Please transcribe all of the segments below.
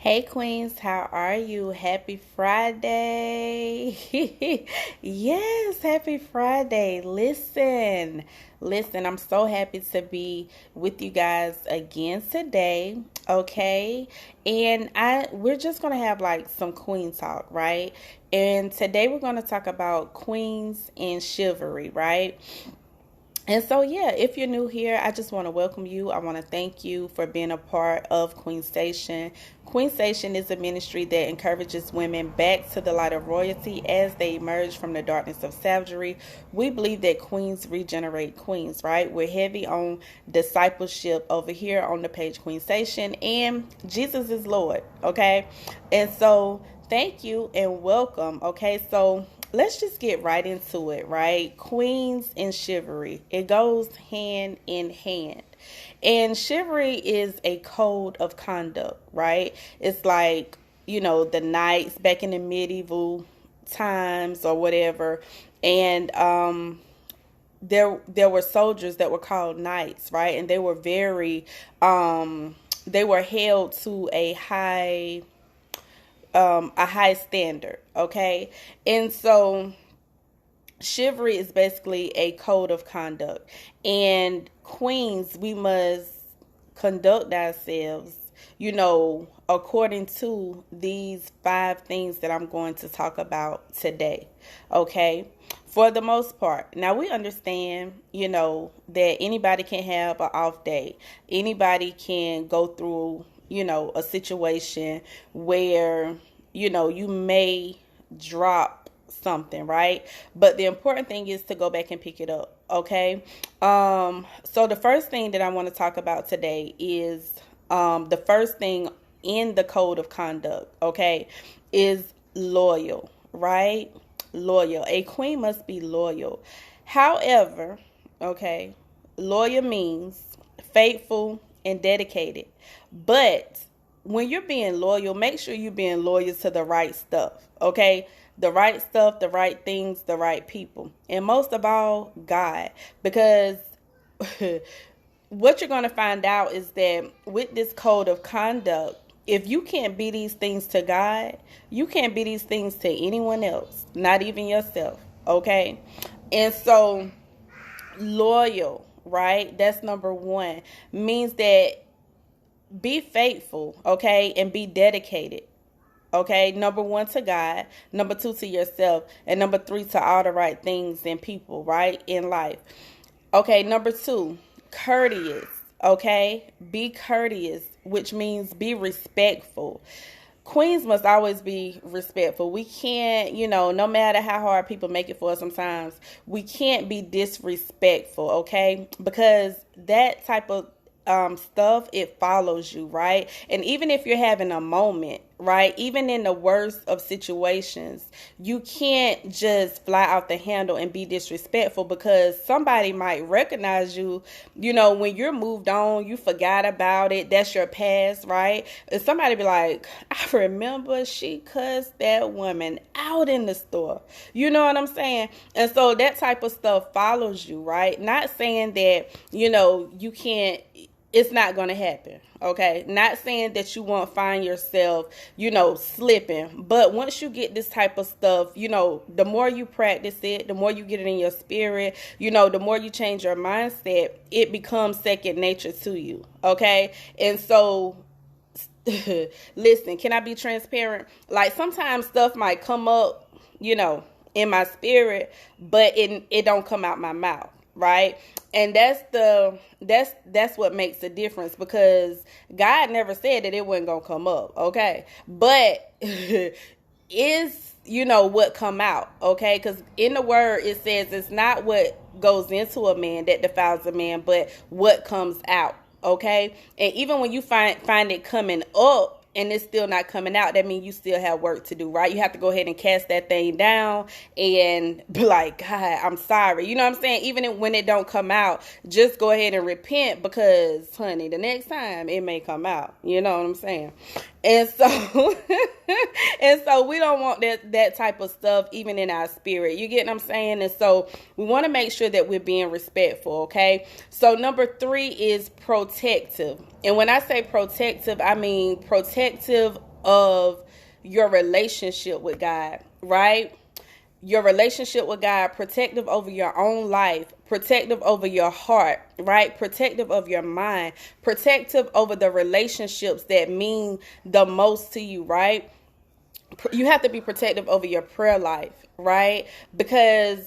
Hey Queens, how are you? Happy Friday. Yes, happy Friday. Listen, I'm so happy to be with you guys again today, okay? And we're just going to have like some queen talk, right? And today we're going to talk about queens and chivalry, right? And so, yeah, if you're new here, I just want to welcome you. I want to thank you for being a part of Queen Station. Queen Station is a ministry that encourages women back to the light of royalty as they emerge from the darkness of savagery. We believe that queens regenerate queens, right? We're heavy on discipleship over here on the page Queen Station, and Jesus is Lord, okay? And so, thank you and welcome, okay? So, let's just get right into it, right? Queens and chivalry. It goes hand in hand. And chivalry is a code of conduct, right? It's like, the knights back in the medieval times or whatever. And there were soldiers that were called knights, right? And they were very they were held to a high standard, okay? And so chivalry is basically a code of conduct. And queens, we must conduct ourselves, according to these five things that I'm going to talk about today, okay? For the most part. Now, we understand, that anybody can have an off day. Anybody can go through, a situation where, you may drop something, right? But the important thing is to go back and pick it up, okay? So the first thing that I want to talk about today is the first thing in the code of conduct, okay, is loyal, right? Loyal. A queen must be loyal. However, okay, loyal means faithful and dedicated. But when you're being loyal, make sure you're being loyal to the right stuff, okay? The right stuff, the right things, the right people. And most of all, God. Because what you're going to find out is that with this code of conduct, if you can't be these things to God, you can't be these things to anyone else, not even yourself, okay? And so, loyal, right? That's number one. Means that be faithful, okay? And be dedicated. Okay, number one to God, number two to yourself, and number three to all the right things and people, right, in life. Okay, number two, courteous. Okay, be courteous, which means be respectful. Queens must always be respectful. We can't, no matter how hard people make it for us sometimes, we can't be disrespectful, okay? Because that type of stuff, it follows you, right? And even if you're having a moment, right, even in the worst of situations, you can't just fly out the handle and be disrespectful, because somebody might recognize you, when you're moved on, you forgot about it, that's your past, right? And somebody be like, I remember she cussed that woman out in the store, you know what I'm saying? And so that type of stuff follows you, right? Not saying that, you can't, it's not going to happen, okay? Not saying that you won't find yourself, slipping. But once you get this type of stuff, the more you practice it, the more you get it in your spirit, the more you change your mindset, it becomes second nature to you, okay? And so, listen, can I be transparent? Like, sometimes stuff might come up, in my spirit, but it don't come out my mouth, right? And that's what makes the difference, because God never said that it wasn't gonna come up, okay? But is what come out, okay? Because in the word it says it's not what goes into a man that defiles a man, but what comes out, okay? And even when you find it coming up and it's still not coming out, that means you still have work to do, right? You have to go ahead and cast that thing down and be like, God, I'm sorry. You know what I'm saying? Even when it don't come out, just go ahead and repent, because, honey, the next time it may come out. You know what I'm saying? And so, and so we don't want that type of stuff even in our spirit. You get what I'm saying? And so we want to make sure that we're being respectful, okay? So number three is protective. And when I say protective, I mean protective of your relationship with God, right? Your relationship with God, protective over your own life, protective over your heart, right? Protective of your mind, protective over the relationships that mean the most to you, right? You have to be protective over your prayer life, right? Because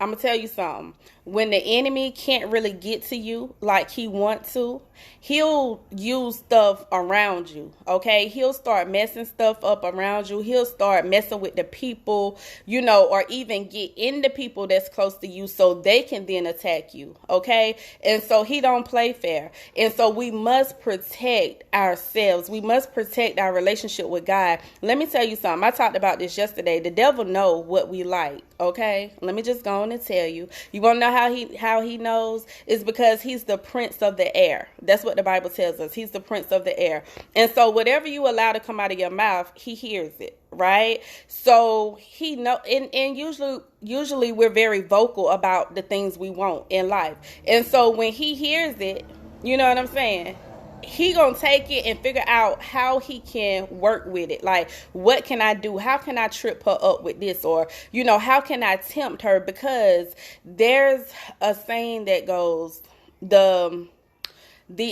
I'm gonna tell you something. When the enemy can't really get to you like he wants to, he'll use stuff around you, okay? He'll start messing stuff up around you. He'll start messing with the people, or even get into people that's close to you so they can then attack you, okay? And so he don't play fair. And so we must protect ourselves. We must protect our relationship with God. Let me tell you something. I talked about this yesterday. The devil know what we like, okay? Let me just go on and tell you. You want to know how he knows? It's because he's the prince of the air. That's what the Bible tells us. He's the prince of the air. And so whatever you allow to come out of your mouth, he hears it, right? So he know, and usually we're very vocal about the things we want in life. And so when he hears it, you know what I'm saying? He gonna take it and figure out how he can work with it. Like, what can I do? How can I trip her up with this? Or, how can I tempt her? Because there's a saying that goes, the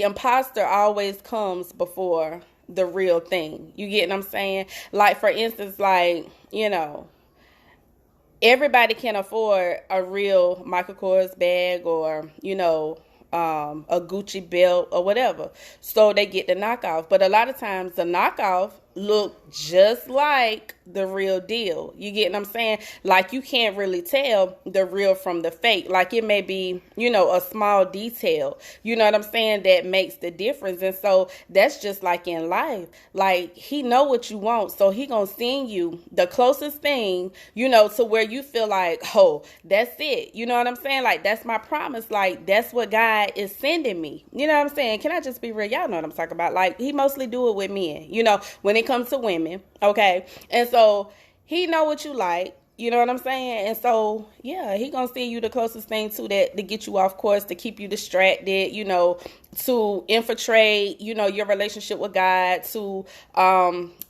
imposter always comes before the real thing. You get what I'm saying? Like, for instance, everybody can afford a real Michael Kors bag or, a Gucci belt or whatever. So they get the knockoff. But a lot of times the knockoff look just like the real deal. You get what I'm saying? Like, you can't really tell the real from the fake. Like, it may be, a small detail, you know what I'm saying, that makes the difference. And so that's just like in life. Like, he know what you want, so he gonna send you the closest thing, to where you feel like, oh, that's it. You know what I'm saying? Like, that's my promise. Like, that's what God is sending me. You know what I'm saying? Can I just be real? Y'all know what I'm talking about. Like, he mostly do it with men, when it comes to women, okay? And so he know what you like, you know what I'm saying? And so, yeah, he gonna send you the closest thing to that to get you off course, to keep you distracted, to infiltrate, your relationship with God, to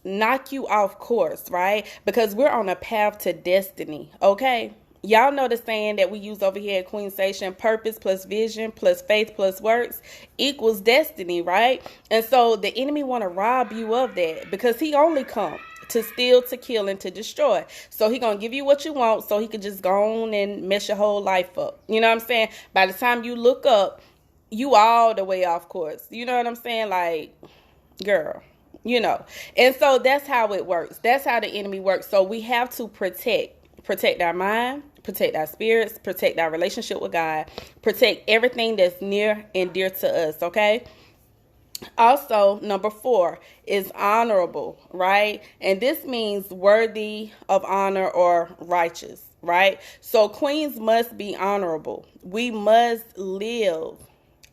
knock you off course, right? Because we're on a path to destiny, okay? Y'all know the saying that we use over here at Queen Station: purpose plus vision plus faith plus works equals destiny, right? And so the enemy want to rob you of that, because he only come to steal, to kill, and to destroy. So he gonna give you what you want so he can just go on and mess your whole life up. You know what I'm saying? By the time you look up, you all the way off course. You know what I'm saying? Like, girl. And so that's how it works. That's how the enemy works. So we have to protect our mind, protect our spirits, protect our relationship with God, protect everything that's near and dear to us, okay? Also, number 4 is honorable, right? And this means worthy of honor or righteous, right? So queens must be honorable. We must live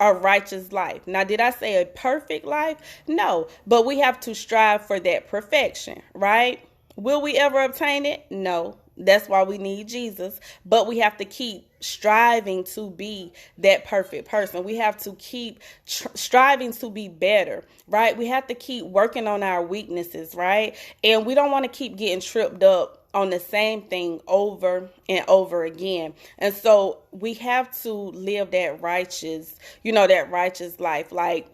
a righteous life. Now, did I say a perfect life? No, but we have to strive for that perfection, right? Will we ever obtain it? No. That's why we need Jesus. But we have to keep striving to be that perfect person. We have to keep striving to be better, right? We have to keep working on our weaknesses, right? And we don't want to keep getting tripped up on the same thing over and over again. And so we have to live that righteous, that righteous life. Like,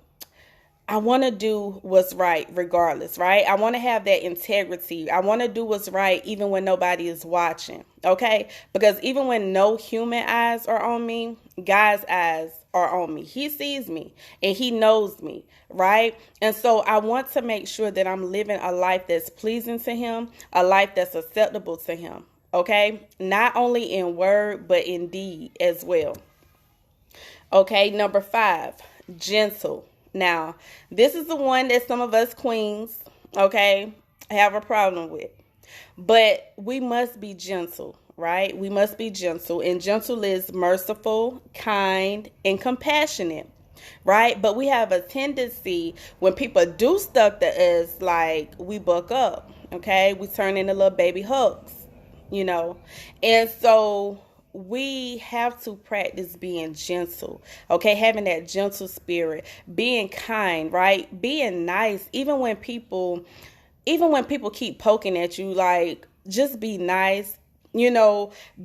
I want to do what's right regardless, right? I want to have that integrity. I want to do what's right even when nobody is watching, okay? Because even when no human eyes are on me, God's eyes are on me. He sees me and he knows me, right? And so I want to make sure that I'm living a life that's pleasing to him, a life that's acceptable to him, okay? Not only in word, but in deed as well. Okay, number 5, gentle. Now, this is the one that some of us queens, okay, have a problem with. But we must be gentle, right? We must be gentle. And gentle is merciful, kind, and compassionate, right? But we have a tendency when people do stuff to us, like, we buck up, okay? We turn into little baby Hulks, And so we have to practice being gentle, okay? Having that gentle spirit, being kind, right? Being nice, even when people even when people keep poking at you, like, just be nice,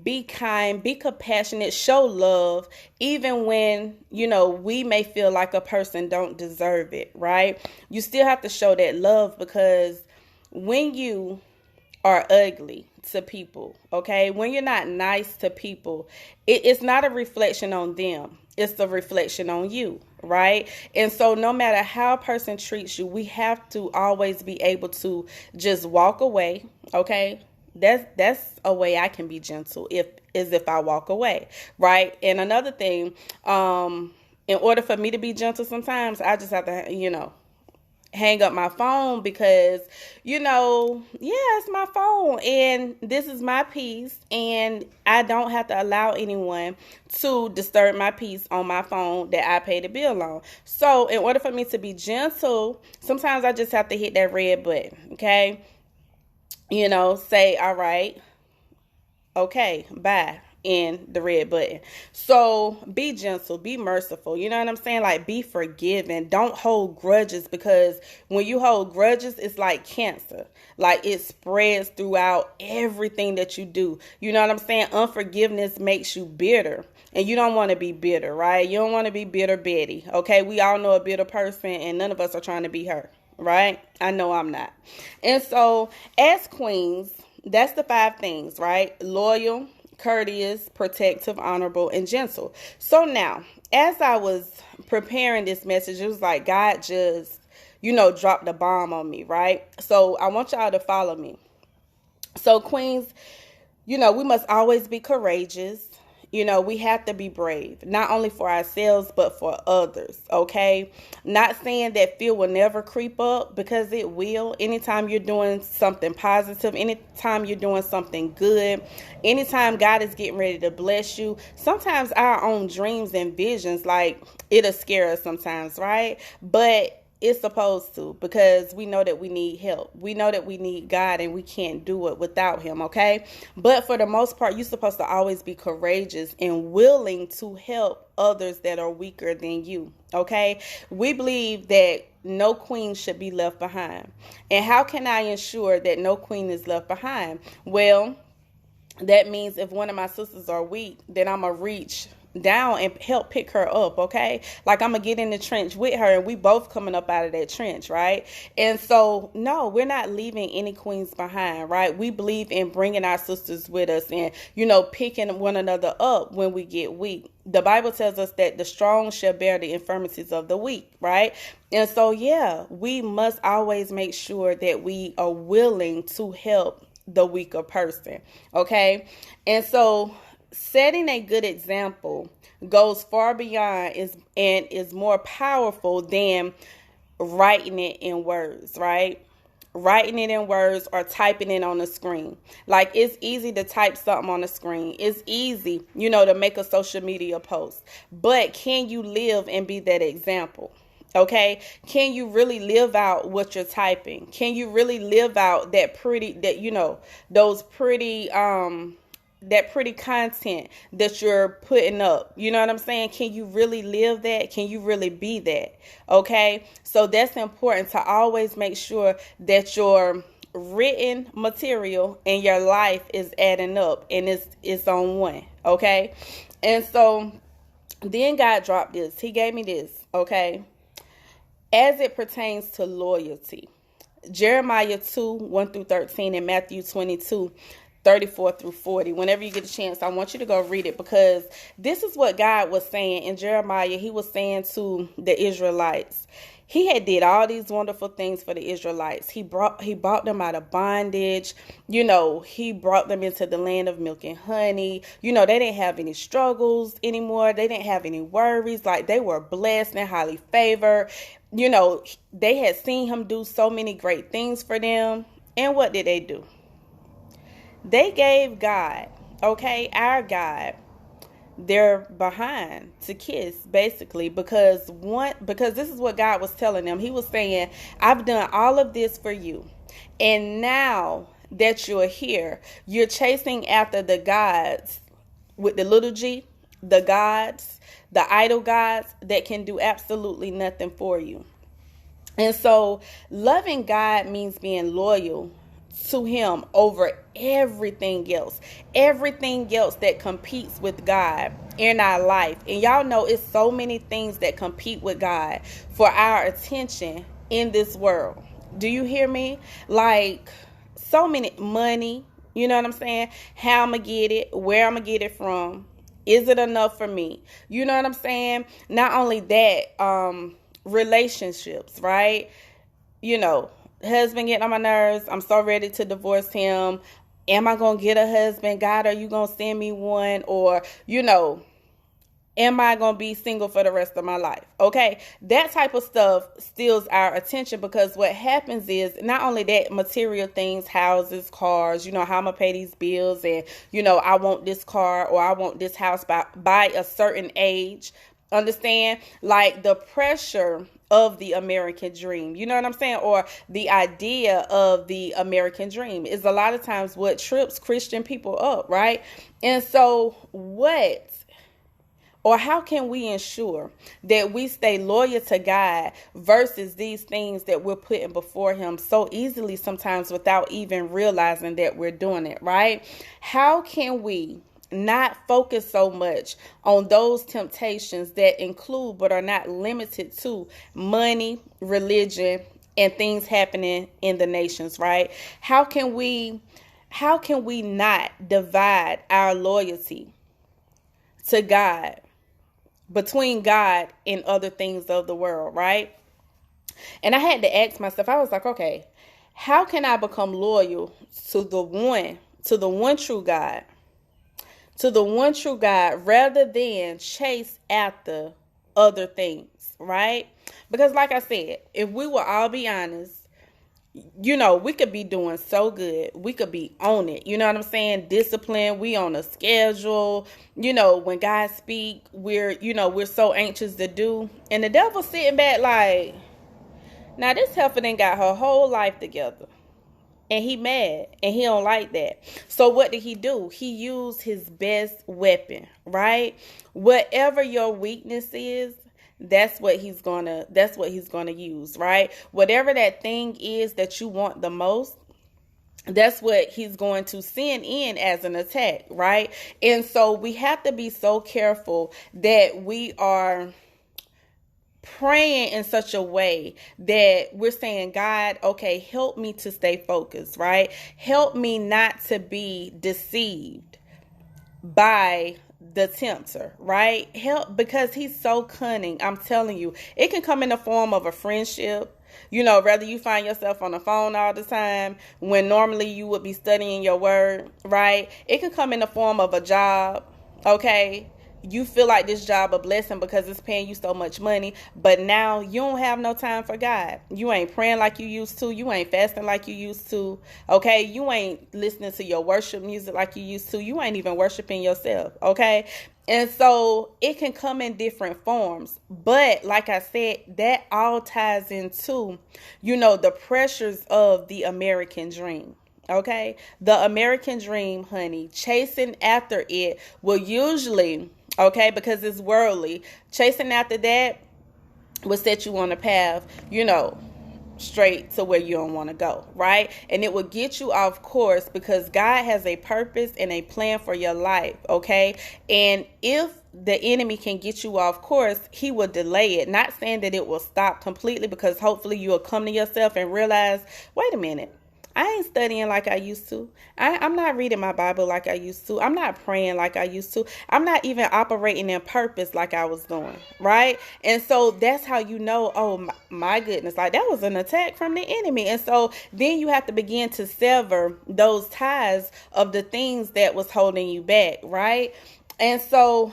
be kind, be compassionate, show love, even when, we may feel like a person don't deserve it, right? You still have to show that love, because when you are ugly to people, okay, when you're not nice to people, it's not a reflection on them. It's a reflection on you, right? And so no matter how a person treats you, we have to always be able to just walk away, okay? That's a way I can be gentle, if I walk away, right? And another thing, in order for me to be gentle, sometimes I just have to, hang up my phone, because, it's my phone and this is my peace, and I don't have to allow anyone to disturb my peace on my phone that I pay the bill on. So in order for me to be gentle, sometimes I just have to hit that red button, okay? Say, all right, okay, bye, in the red button. So be gentle, be merciful. You know what I'm saying? Like, be forgiving. Don't hold grudges, because when you hold grudges, it's like cancer. Like, it spreads throughout everything that you do. You know what I'm saying? Unforgiveness makes you bitter. And you don't want to be bitter, right? You don't want to be bitter Betty. Okay, we all know a bitter person, and none of us are trying to be her, right? I know I'm not. And so as queens, that's the 5 things, right? Loyal, courteous, protective, honorable, and gentle. So now, as I was preparing this message, it was like God just, dropped a bomb on me, right? So I want y'all to follow me. So queens, we must always be courageous. We have to be brave, not only for ourselves, but for others, okay? Not saying that fear will never creep up, because it will. Anytime you're doing something positive, anytime you're doing something good, anytime God is getting ready to bless you, sometimes our own dreams and visions, like, it'll scare us sometimes, right? But it's supposed to, because we know that we need help. We know that we need God, and we can't do it without him, okay? But for the most part, you're supposed to always be courageous and willing to help others that are weaker than you, okay? We believe that no queen should be left behind. And how can I ensure that no queen is left behind? Well, that means if one of my sisters are weak, then I'm going to reach down and help pick her up, okay? Like, I'm gonna get in the trench with her, and we both coming up out of that trench, right? And so, no, we're not leaving any queens behind, right? We believe in bringing our sisters with us and, picking one another up when we get weak. The Bible tells us that the strong shall bear the infirmities of the weak, right? And so, yeah, we must always make sure that we are willing to help the weaker person, okay? And so, setting a good example goes far beyond and is more powerful than writing it in words, right? Writing it in words or typing it on the screen. Like, it's easy to type something on the screen. It's easy, to make a social media post. But can you live and be that example? Okay, can you really live out what you're typing? Can you really live out that pretty content that you're putting up? You know what I'm saying? Can you really live that? Can you really be that? Okay, so that's important, to always make sure that your written material and your life is adding up and it's on one. Okay, and so then God dropped this. He gave me this, okay, as it pertains to loyalty. Jeremiah 2:1-13 and Matthew 22:34-40. Whenever you get a chance, I want you to go read it, because this is what God was saying in Jeremiah. He was saying to the Israelites, he had did all these wonderful things for the Israelites. He brought them out of bondage. He brought them into the land of milk and honey. They didn't have any struggles anymore. They didn't have any worries. Like, they were blessed and highly favored. They had seen him do so many great things for them. And what did they do? They gave God, okay, our God, their behind to kiss, basically, because this is what God was telling them. He was saying, I've done all of this for you, and now that you're here, you're chasing after the gods with the little g, the gods, the idol gods that can do absolutely nothing for you. And so loving God means being loyal to him over everything else that competes with God in our life. And y'all know it's so many things that compete with God for our attention in this world. Do you hear me? Like, so many, money, you know what I'm saying? How I'm gonna get it, where I'm gonna get it from, is it enough for me? You know what I'm saying? Not only that, relationships, right? You know, husband getting on my nerves. I'm so ready to divorce him. Am I going to get a husband? God, are you going to send me one? Or, am I going to be single for the rest of my life? Okay. That type of stuff steals our attention, because what happens is not only that, material things, houses, cars, how I'm going to pay these bills, and, I want this car or I want this house by a certain age. Understand? Like the pressure of the American dream, you know what I'm saying? Or the idea of the American dream is a lot of times what trips Christian people up, right? And so how can we ensure that we stay loyal to God versus these things that we're putting before him so easily sometimes without even realizing that we're doing it, right? How can we not focus so much on those temptations that include but are not limited to money, religion, and things happening in the nations, right? How can we not divide our loyalty to God between God and other things of the world, right? And I had to ask myself, I was like, okay, how can I become loyal to the one true God? To the one true God, rather than chase after other things, right? Because like I said, if we will all be honest, we could be doing so good. We could be on it. You know what I'm saying? Discipline. We on a schedule. When God speak, we're so anxious to do. And the devil's sitting back like, now this heifer done got her whole life together. And he mad, and he don't like that. So what did he do? He used his best weapon, right? Whatever your weakness is, that's what he's gonna use, right? Whatever that thing is that you want the most, that's what he's going to send in as an attack, right? And so we have to be so careful that we are praying in such a way that we're saying, God, okay, help me to stay focused, right? Help me not to be deceived by the tempter, right? Help, because he's so cunning. I'm telling you, it can come in the form of a friendship. Whether you find yourself on the phone all the time when normally you would be studying your word, right? It can come in the form of a job, okay? You feel like this job a blessing because it's paying you so much money, but now you don't have no time for God. You ain't praying like you used to. You ain't fasting like you used to. Okay? You ain't listening to your worship music like you used to. You ain't even worshiping yourself. Okay? And so it can come in different forms. But like I said, that all ties into, the pressures of the American dream. Okay? The American dream, honey, chasing after it will usually, okay, because it's worldly, chasing after that will set you on a path, straight to where you don't want to go, right? And it will get you off course, because God has a purpose and a plan for your life, okay? And if the enemy can get you off course, he will delay it. Not saying that it will stop completely, because hopefully you will come to yourself and realize, wait a minute, I ain't studying like I used to. I'm not reading my Bible like I used to. I'm not praying like I used to. I'm not even operating in purpose like I was doing, right? And so that's how oh my goodness, like that was an attack from the enemy. And so then you have to begin to sever those ties of the things that was holding you back, right? And so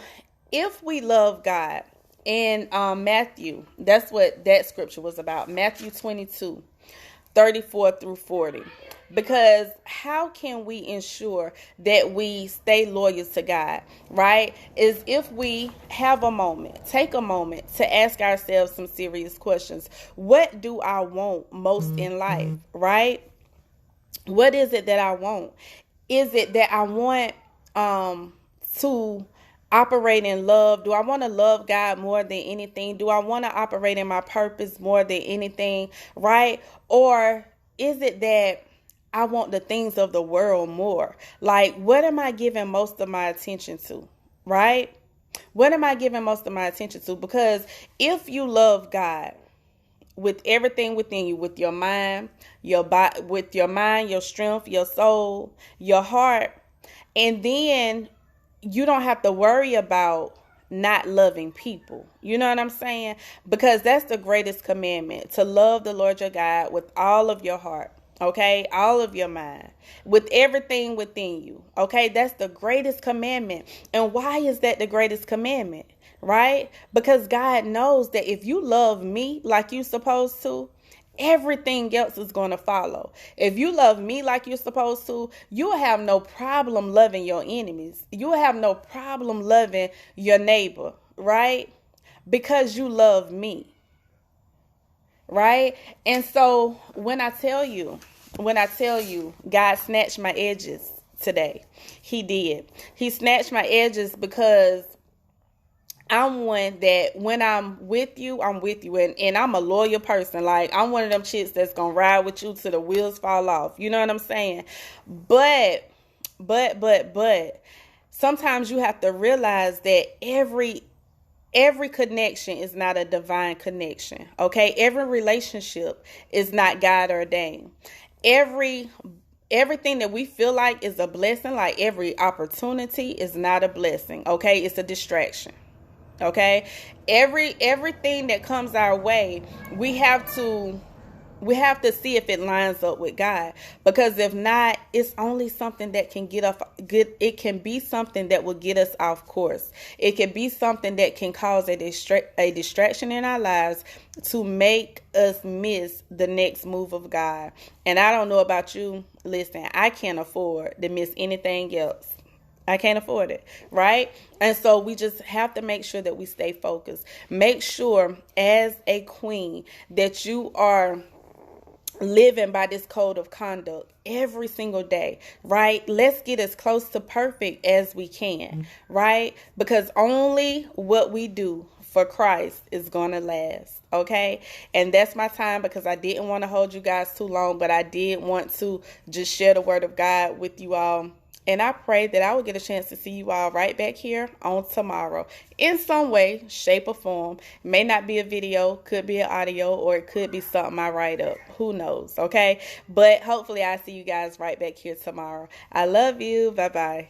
if we love God, in Matthew, that's what that scripture was about, Matthew 22:34-40. Because how can we ensure that we stay loyal to God, right? Is if we take a moment to ask ourselves some serious questions. What do I want most in life, right? What is it that I want? Is it that I want to operate in love? Do I want to love God more than anything? Do I want to operate in my purpose more than anything, right? Or is it that I want the things of the world more? Like, what am I giving most of my attention to, right? What am I giving most of my attention to? Because if you love God with everything within you, with your mind, your body, with your mind, your strength, your soul, your heart, and then you don't have to worry about not loving people. You know what I'm saying? Because that's the greatest commandment, to love the Lord your God with all of your heart. Okay, all of your mind, with everything within you. Okay, that's the greatest commandment. And why is that the greatest commandment? Right? Because God knows that if you love me like you're supposed to, everything else is going to follow. If you love me like you're supposed to, you'll have no problem loving your enemies. You'll have no problem loving your neighbor, right? Because you love me, right? And so when I tell you, God snatched my edges today, he did. He snatched my edges because I'm one that when I'm with you, I'm with you. And I'm a loyal person. Like, I'm one of them chicks that's going to ride with you till the wheels fall off. You know what I'm saying? But, sometimes you have to realize that every connection is not a divine connection. Okay? Every relationship is not God ordained. Everything that we feel like is a blessing, like every opportunity, is not a blessing. Okay? It's a distraction. Okay, everything that comes our way, we have to see if it lines up with God. Because if not, it's only something that can it can be something that will get us off course. It can be something that can cause a distraction in our lives to make us miss the next move of God. And I don't know about you. Listen, I can't afford to miss anything else. I can't afford it, right? And so we just have to make sure that we stay focused. Make sure as a queen that you are living by this code of conduct every single day, right? Let's get as close to perfect as we can, right? Because only what we do for Christ is going to last, okay? And that's my time, because I didn't want to hold you guys too long, but I did want to just share the word of God with you all. And I pray that I will get a chance to see you all right back here on tomorrow in some way, shape, or form. It may not be a video, could be an audio, or it could be something I write up. Who knows, okay? But hopefully I'll see you guys right back here tomorrow. I love you. Bye-bye.